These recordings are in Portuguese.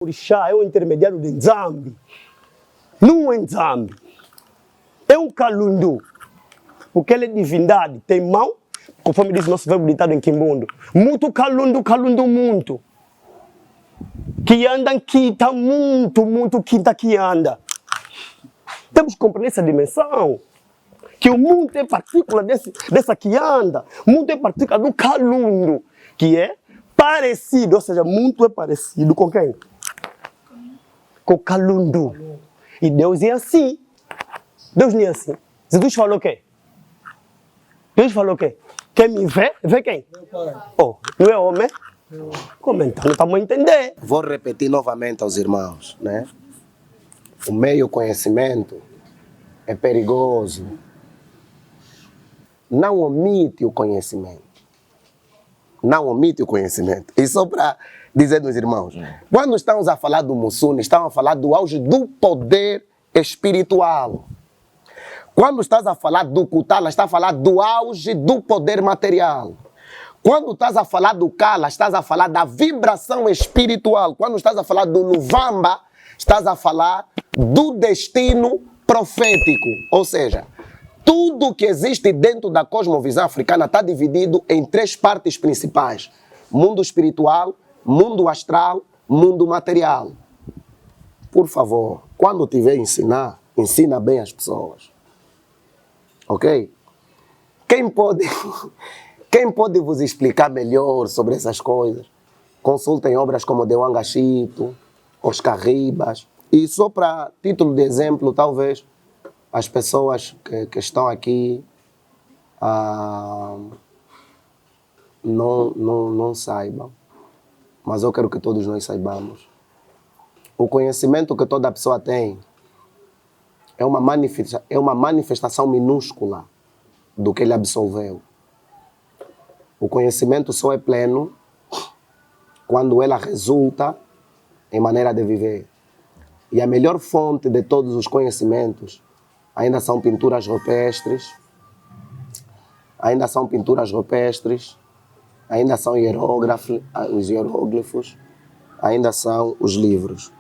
O orixá é um intermediário de Nzambi. Não é Nzambi. É um calundu. Porque ele é divindade. Tem mão, conforme diz o nosso verbo ditado em Quimbundo. Muito calundu, calundu muito. Que anda quita, muito quita que anda. Temos que compreender essa dimensão. Que o mundo é partícula dessa que anda. O mundo é partícula do calundu. Que é parecido, ou seja, muito é parecido com quem? Com o calundu. E Deus é assim. Deus não é assim. Jesus falou o quê? Deus falou o quê? Quem me vê, vê quem? Oh, não é homem? Comentando, estamos a entender. Vou repetir novamente aos irmãos, né? O meio conhecimento é perigoso. Não omite o conhecimento. Não omite o conhecimento. E só para dizer dos irmãos, quando estamos a falar do Mussuna, estamos a falar do auge do poder espiritual. Quando estás a falar do Kutala, estás a falar do auge do poder material. Quando estás a falar do Kala, estás a falar da vibração espiritual. Quando estás a falar do Luvamba, estás a falar do destino profético. Ou seja, tudo que existe dentro da cosmovisão africana está dividido em 3 partes principais. Mundo espiritual, mundo astral, mundo material. Por favor, quando tiver ensinar, ensina bem as pessoas. Ok? Quem pode vos explicar melhor sobre essas coisas? Consultem obras como de Wangachito, Oscar Ribas. E só para título de exemplo, talvez as pessoas que estão aqui não saibam. Mas eu quero que todos nós saibamos. O conhecimento que toda pessoa tem é uma manifestação minúscula do que ele absorveu. O conhecimento só é pleno quando ela resulta em maneira de viver. E a melhor fonte de todos os conhecimentos ainda são pinturas rupestres, ainda são os hieróglifos, ainda são os livros.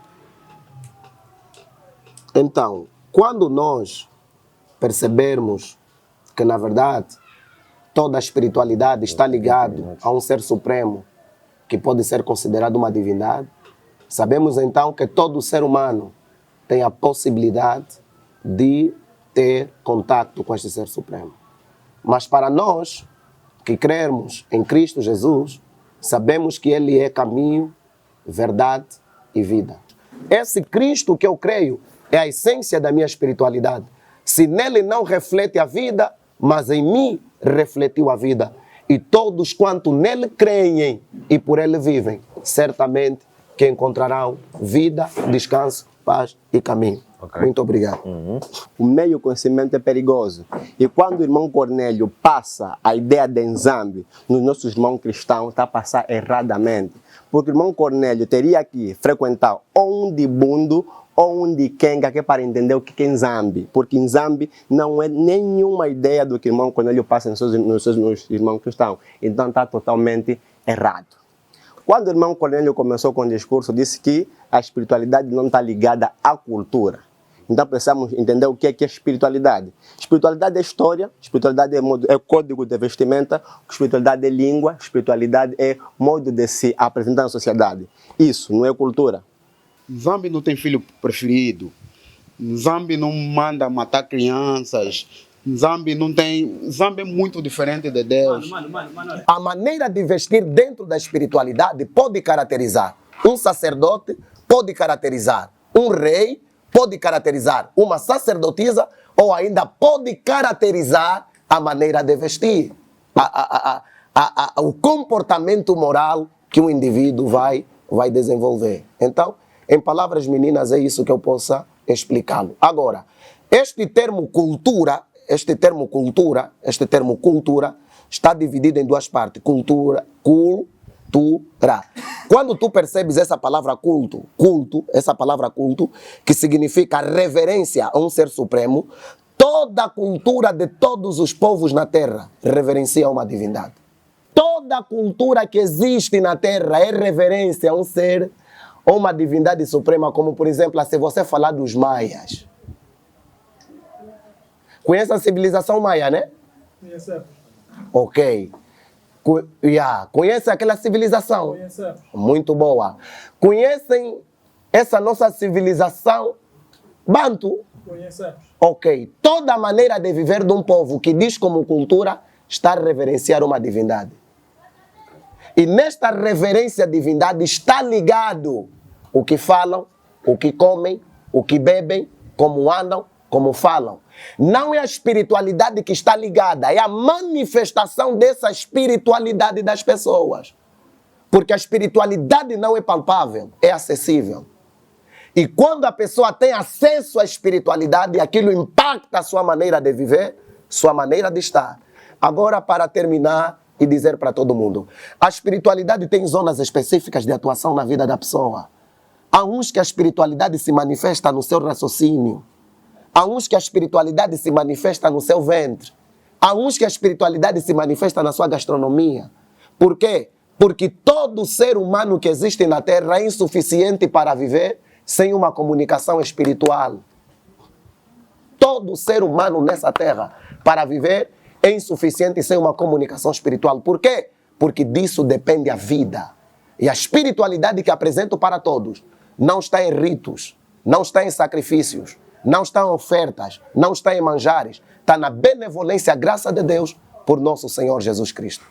Então, quando nós percebermos que, na verdade, toda a espiritualidade está ligada a um ser supremo que pode ser considerado uma divindade, sabemos então que todo ser humano tem a possibilidade de ter contato com este ser supremo. Mas para nós que cremos em Cristo Jesus, sabemos que Ele é caminho, verdade e vida. Esse Cristo que eu creio é a essência da minha espiritualidade. Se nele não reflete a vida, mas em mim refletiu a vida. E todos quanto nele creem e por ele vivem, certamente que encontrarão vida, descanso, paz e caminho. Okay. Muito obrigado. O meio conhecimento é perigoso. E quando o irmão Cornélio passa a ideia de Nzambi nos nossos irmãos cristãos, está a passar erradamente. Porque o irmão Cornélio teria que frequentar ou um Dibundo ou um de Kenga, que é para entender o que é Nzambi. Porque Nzambi não é nenhuma ideia do que o irmão Cornélio passa nos seus irmãos cristãos. Então está totalmente errado. Quando o irmão Cornélio começou com o discurso, disse que a espiritualidade não está ligada à cultura. Então precisamos entender o que é espiritualidade. Espiritualidade é história, espiritualidade é código de vestimenta, espiritualidade é língua, espiritualidade é modo de se apresentar na sociedade. Isso não é cultura. Nzambi não tem filho preferido. Nzambi não manda matar crianças. Nzambi é muito diferente de Deus. A maneira de vestir dentro da espiritualidade pode caracterizar um sacerdote, pode caracterizar um rei, pode caracterizar uma sacerdotisa ou ainda pode caracterizar a maneira de vestir, o comportamento moral que um indivíduo vai desenvolver. Então, em palavras meninas, é isso que eu possa explicá-lo. Agora, este termo cultura está dividido em 2 partes. Cultura. Quando tu percebes essa palavra essa palavra culto, que significa reverência a um ser supremo, toda a cultura de todos os povos na terra reverencia uma divindade. Toda a cultura que existe na terra é reverência a um ser ou uma divindade suprema, como por exemplo, se você falar dos maias. Conhece a civilização maia, né? Conhecemos. Ok. Conhece aquela civilização? Conhecemos. Muito boa. Conhecem essa nossa civilização bantu? Conhecemos. Ok. Toda maneira de viver de um povo que diz como cultura está a reverenciar uma divindade. E nesta reverência à divindade está ligado o que falam, o que comem, o que bebem, como andam, como falam. Não é a espiritualidade que está ligada, é a manifestação dessa espiritualidade das pessoas. Porque a espiritualidade não é palpável, é acessível. E quando a pessoa tem acesso à espiritualidade, aquilo impacta a sua maneira de viver, sua maneira de estar. Agora, para terminar e dizer para todo mundo, a espiritualidade tem zonas específicas de atuação na vida da pessoa. Há uns que a espiritualidade se manifesta no seu raciocínio. Há uns que a espiritualidade se manifesta no seu ventre. Há uns que a espiritualidade se manifesta na sua gastronomia. Por quê? Porque todo ser humano que existe na Terra é insuficiente para viver sem uma comunicação espiritual. Todo ser humano nessa Terra, para viver, é insuficiente sem uma comunicação espiritual. Por quê? Porque disso depende a vida. E a espiritualidade que apresento para todos não está em ritos, não está em sacrifícios, não está em ofertas, não está em manjares. Está na benevolência, a graça de Deus por nosso Senhor Jesus Cristo.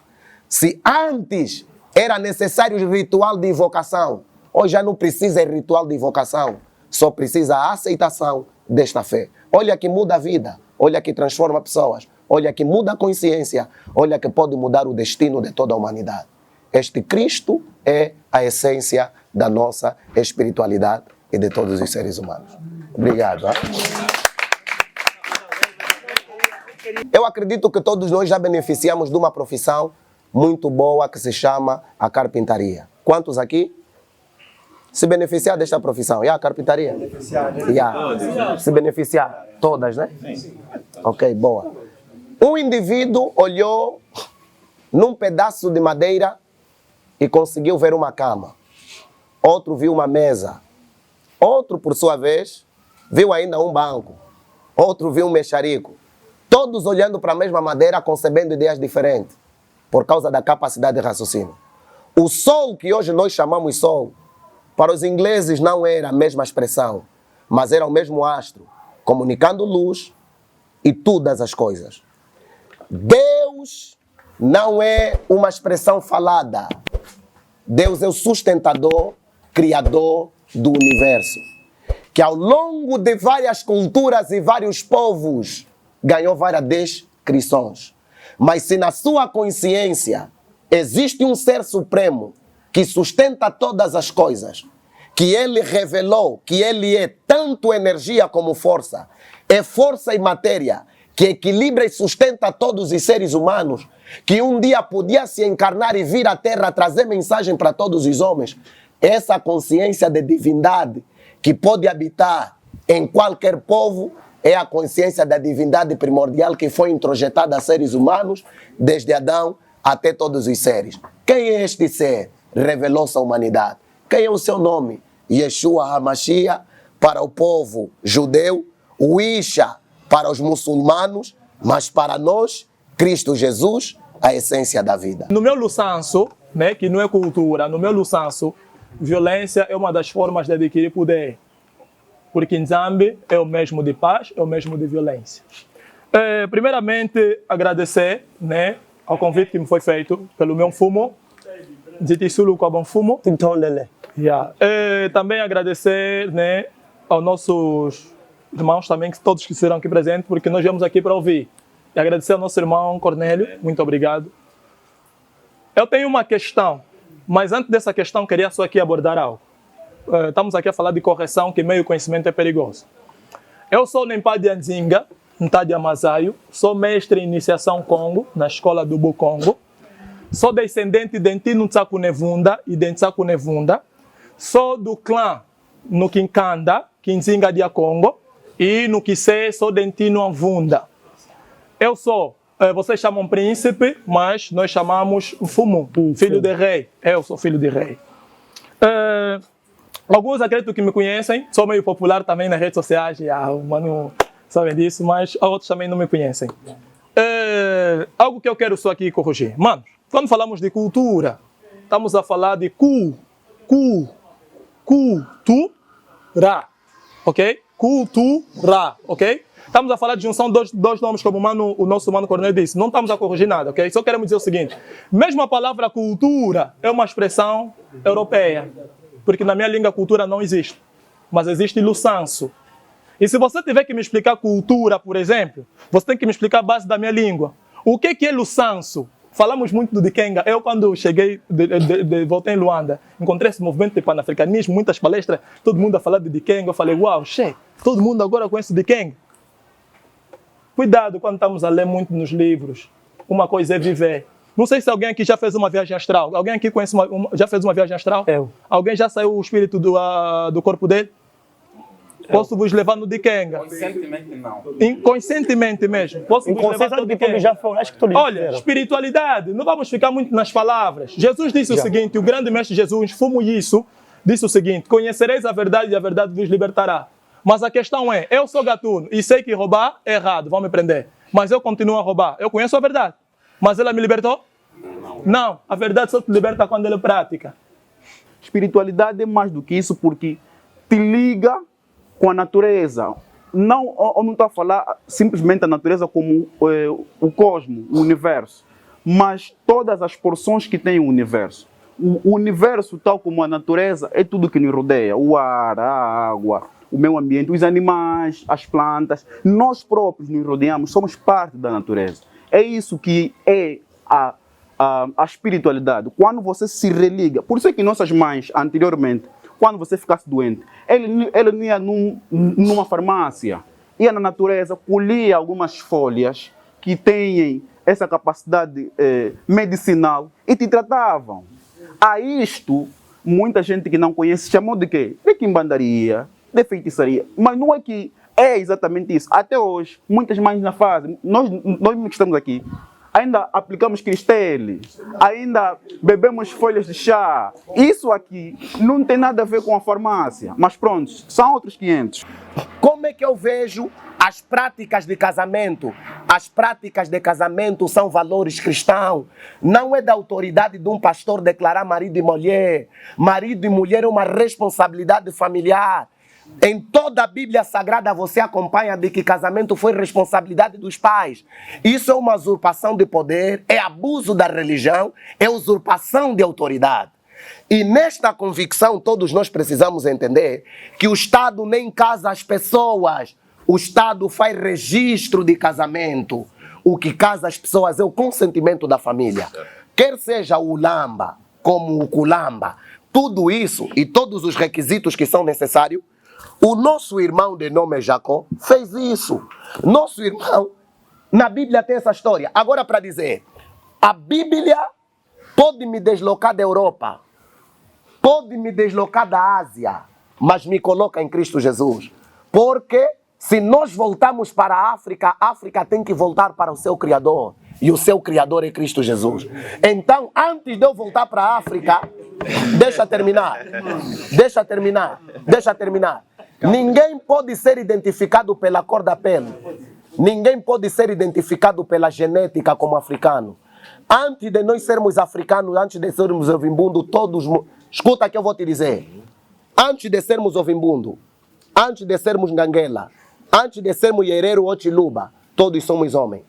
Se antes era necessário o ritual de invocação, hoje já não precisa de ritual de invocação. Só precisa a aceitação desta fé. Olha que muda a vida, olha que transforma pessoas, olha que muda a consciência, olha que pode mudar o destino de toda a humanidade. Este Cristo é a essência da nossa espiritualidade e de todos os seres humanos. Obrigado. Eu acredito que todos nós já beneficiamos de uma profissão muito boa que se chama a carpintaria. Quantos aqui se beneficiar desta profissão? A carpintaria? Se beneficiar? Todas, né? Sim. Ok, boa. Um indivíduo olhou num pedaço de madeira e conseguiu ver uma cama. Outro viu uma mesa. Outro, por sua vez, viu ainda um banco. Outro viu um mexarico. Todos olhando para a mesma madeira, concebendo ideias diferentes, por causa da capacidade de raciocínio. O sol, que hoje nós chamamos sol, para os ingleses não era a mesma expressão, mas era o mesmo astro, comunicando luz e todas as coisas. Deus não é uma expressão falada. Deus é o sustentador, criador do universo, que ao longo de várias culturas e vários povos ganhou várias descrições. Mas se na sua consciência existe um ser supremo que sustenta todas as coisas, que ele revelou que ele é tanto energia como força, é força e matéria, que equilibra e sustenta todos os seres humanos, que um dia podia se encarnar e vir à Terra trazer mensagem para todos os homens, essa consciência de divindade que pode habitar em qualquer povo é a consciência da divindade primordial que foi introjetada a seres humanos desde Adão até todos os seres. Quem é este ser? Revelou-se à humanidade. Quem é o seu nome? Yeshua HaMashiach para o povo judeu, o Isha para os muçulmanos, mas para nós, Cristo Jesus, a essência da vida. No meu luçanço, né, que não é cultura, no meu luçanço, violência é uma das formas de adquirir poder. Porque Nzambi é o mesmo de paz, é o mesmo de violência. Primeiramente, agradecer, né, ao convite que me foi feito pelo meu fumo, de Tissulu com fumo. Também agradecer, né, aos nossos irmãos também, todos que serão aqui presentes, porque nós viemos aqui para ouvir. E agradecer ao nosso irmão Cornélio, muito obrigado. Eu tenho uma questão, mas antes dessa questão queria só aqui abordar algo. Estamos aqui a falar de correção, que meio conhecimento é perigoso. Eu sou Nempadi Anzinga, Ntadi Amazaio, sou mestre em iniciação Congo, na escola do Bukongo. Sou descendente de Ntino Tsakunevunda e de Ntsakunevunda. Sou do clã no Kinkanda, Kinzinga de Congo, e no Kise sou de Ntino Anvunda. Eu sou, vocês chamam príncipe, mas nós chamamos Fumu, filho de rei. Eu sou filho de rei. Alguns acredito que me conhecem, sou meio popular também nas redes sociais, o mano sabem disso, mas outros também não me conhecem. Algo que eu quero só aqui corrigir. Mano, quando falamos de cultura, estamos a falar de cultura, ok? Cultura, ok? Estamos a falar de junção de dois nomes, como o nosso mano Cornélio disse. Não estamos a corrigir nada, ok? Só queremos dizer o seguinte. Mesmo a palavra cultura é uma expressão europeia. Porque na minha língua cultura não existe. Mas existe lusanço. E se você tiver que me explicar cultura, por exemplo, você tem que me explicar a base da minha língua. O que é lusanço? Falamos muito do Dikenga. Eu, quando cheguei, voltei em Luanda, encontrei esse movimento de panafricanismo, muitas palestras, todo mundo a falar de Dikenga. Eu falei, uau, todo mundo agora conhece o Dikenga. Cuidado quando estamos a ler muito nos livros. Uma coisa é viver. Não sei se alguém aqui já fez uma viagem astral. Alguém aqui conhece já fez uma viagem astral? Eu. Alguém já saiu o espírito do corpo dele? Posso vos levar no Dikenga? Conscientemente não. Inconscientemente mesmo. Posso vos levar no Dikenga? Já foi, acho que todos Olha, fizeram. espiritualidade, não vamos ficar muito nas palavras. Jesus disse o seguinte, o grande mestre Jesus, fumo isso, disse o seguinte, conhecereis a verdade e a verdade vos libertará. Mas a questão é, eu sou gatuno e sei que roubar é errado, vão me prender. Mas eu continuo a roubar. Eu conheço a verdade. Mas ela me libertou? Não. A verdade só te liberta quando ela é prática. Espiritualidade é mais do que isso porque te liga com a natureza. Não, eu não estou a falar simplesmente a natureza como o cosmos, o universo, mas todas as porções que tem o universo. O universo, tal como a natureza, é tudo que nos rodeia. O ar, a água, o meio ambiente, os animais, as plantas. Nós próprios nos rodeamos, somos parte da natureza. É isso que é a espiritualidade. Quando você se religa. Por isso é que nossas mães, anteriormente, quando você ficasse doente, ele não ia numa farmácia, ia na natureza, colhia algumas folhas que têm essa capacidade medicinal e te tratavam. A isto, muita gente que não conhece chamou de quê? De quimbandaria, de feitiçaria. Mas não é que é exatamente isso. Até hoje, muitas mães na fazem. Nós que estamos aqui, ainda aplicamos cristele, ainda bebemos folhas de chá. Isso aqui não tem nada a ver com a farmácia. Mas pronto, são outros 500. Como é que eu vejo as práticas de casamento? As práticas de casamento são valores cristãos. Não é da autoridade de um pastor declarar marido e mulher. Marido e mulher é uma responsabilidade familiar. Em toda a Bíblia Sagrada você acompanha de que casamento foi responsabilidade dos pais. Isso é uma usurpação de poder, é abuso da religião, é usurpação de autoridade. E nesta convicção todos nós precisamos entender que o Estado nem casa as pessoas, o Estado faz registro de casamento. O que casa as pessoas é o consentimento da família. Quer seja o lamba, como o culamba, tudo isso e todos os requisitos que são necessários, o nosso irmão de nome Jacó fez isso. Nosso irmão, na Bíblia tem essa história. Agora para dizer, a Bíblia pode me deslocar da Europa, pode me deslocar da Ásia, mas me coloca em Cristo Jesus. Porque se nós voltarmos para a África tem que voltar para o seu Criador. E o seu Criador é Cristo Jesus. Então, antes de eu voltar para a África, deixa terminar. Ninguém pode ser identificado pela cor da pele. Ninguém pode ser identificado pela genética como africano. Antes de nós sermos africanos, antes de sermos ovimbundo, todos... Escuta que eu vou te dizer. Antes de sermos ovimbundo, antes de sermos Nganguela, antes de sermos Yerero ou Chiluba, todos somos homens.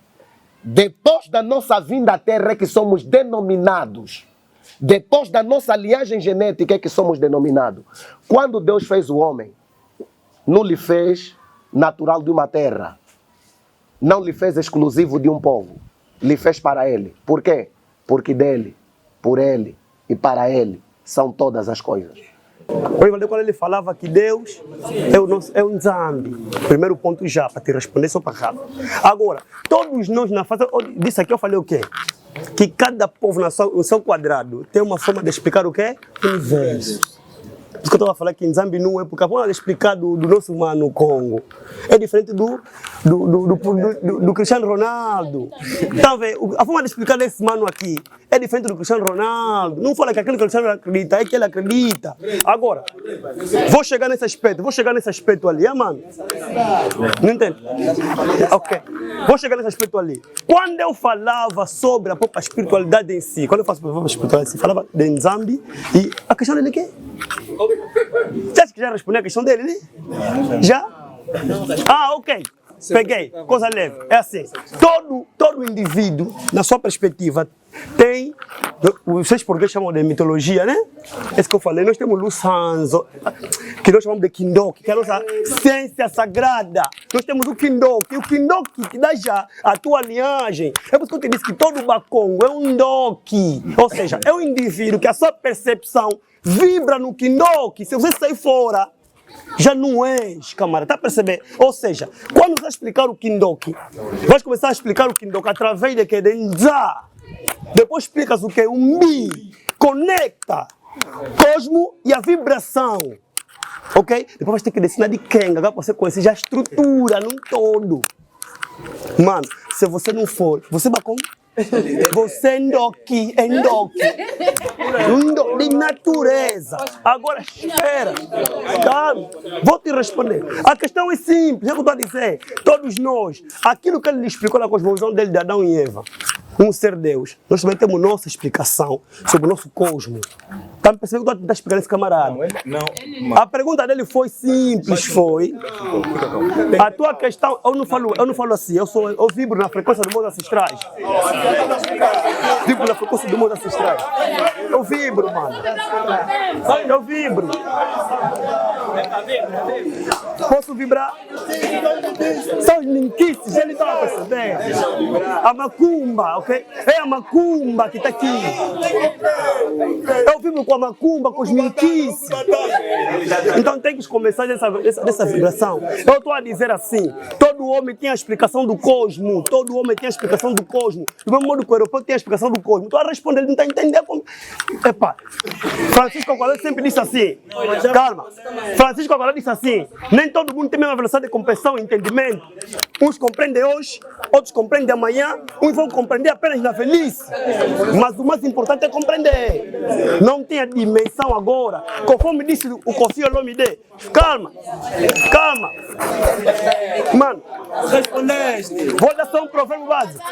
Depois da nossa vinda à Terra é que somos denominados. Depois da nossa linhagem genética é que somos denominados. Quando Deus fez o homem, não lhe fez natural de uma terra. Não lhe fez exclusivo de um povo. Lhe fez para ele. Por quê? Porque dele, por ele e para ele são todas as coisas. Olha, quando ele falava que Deus é um Nzambi. Primeiro ponto já, para te responder só para cá. Agora, todos nós na face... Disso aqui eu falei o quê? Que cada povo no seu quadrado tem uma forma de explicar o quê? O universo. Por isso que eu estava a falar que Nzambi não é, porque vamos explicar do nosso mano Congo. É diferente do Cristiano Ronaldo. Tá vendo? A forma de explicar desse mano aqui é diferente do Cristiano Ronaldo. Não fala que aquele que o Cristiano acredita, é que ele acredita. Agora, vou chegar nesse aspecto ali, mano? Não entende? Ok. Vou chegar nesse aspecto ali. Quando eu falava sobre a própria espiritualidade em si, quando eu faço sobre a própria espiritualidade em si, falava de Nzambi e a questão dele é quê? Você acha que já respondeu a questão dele, né? Já? Ah, ok. Peguei. Coisa leve. É assim. Todo indivíduo, na sua perspectiva, tem... Vocês portugueses chamam de mitologia, né? É isso que eu falei. Nós temos Lusanzo, que nós chamamos de Kindoki, que é a nossa ciência sagrada. Nós temos o Kindoki. O Kindoki que dá já a tua linhagem. É por isso que eu te disse que todo Bakongo é um Ndoki. Ou seja, é um indivíduo que a sua percepção vibra no Kindoki. Se você sair fora, já não és, camarada, tá a perceber? Ou seja, quando você explicar o Kindoki, vais começar a explicar o Kindoki através de que? De Nza. Depois explicas o que? O Mi. Conecta cosmo e a vibração. Ok? Depois vais ter que ensinar de Kenga, para você conhecer já a estrutura, num todo. Mano, se você não for, você vai como? Você é Ndoki, de natureza. Agora espera, calma, vou te responder. A questão é simples, é o que eu estou a dizer. Todos nós, aquilo que ele explicou na cosmovisão dele de Adão e Eva, um ser Deus, nós também temos nossa explicação sobre o nosso cosmo. Está me percebendo que eu estou a tentar explicar esse camarada? Não. A pergunta dele foi simples, foi. A tua questão, eu não falo assim, eu vibro na frequência dos meus ancestrais. Vibro na frequência dos meus ancestrais. Eu vibro, mano. Eu vibro. Posso vibrar? São os linkices, ele está a perceber. A macumba, ok? É a macumba que está aqui. Eu vibro com a macumba, com os linkices. Então tem que começar dessa vibração. Eu estou a dizer assim, todo homem tem a explicação do cosmo. Todo homem tem a explicação do cosmo. Do mesmo modo que o europeu tem a explicação do cosmo. Estou a responder, ele não está entendendo como... Epa, Francisco Alcalá sempre disse assim, calma, Francisco Alcalá disse assim, nem todo mundo tem a mesma velocidade de compreensão e entendimento. Uns compreendem hoje, outros compreendem amanhã, uns vão compreender apenas na velhice. Mas o mais importante é compreender. Não tem a dimensão agora. Conforme disse o Koffi Olomide, calma. Mano, vou dar só um provérbio básico.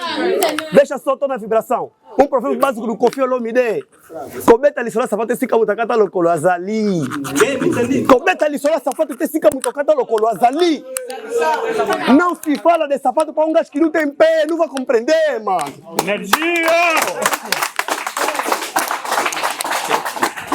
Deixa só, estou na vibração. Um provérbio básico do Koffi Olomide. Kobeta lisola sapato esika mutakata lokolo azali. Kobeta lisola sapato esika mutakata lokolo azali. Não se fala de sapato para um gajo que não tem pé, não vai compreender, mano. Energia!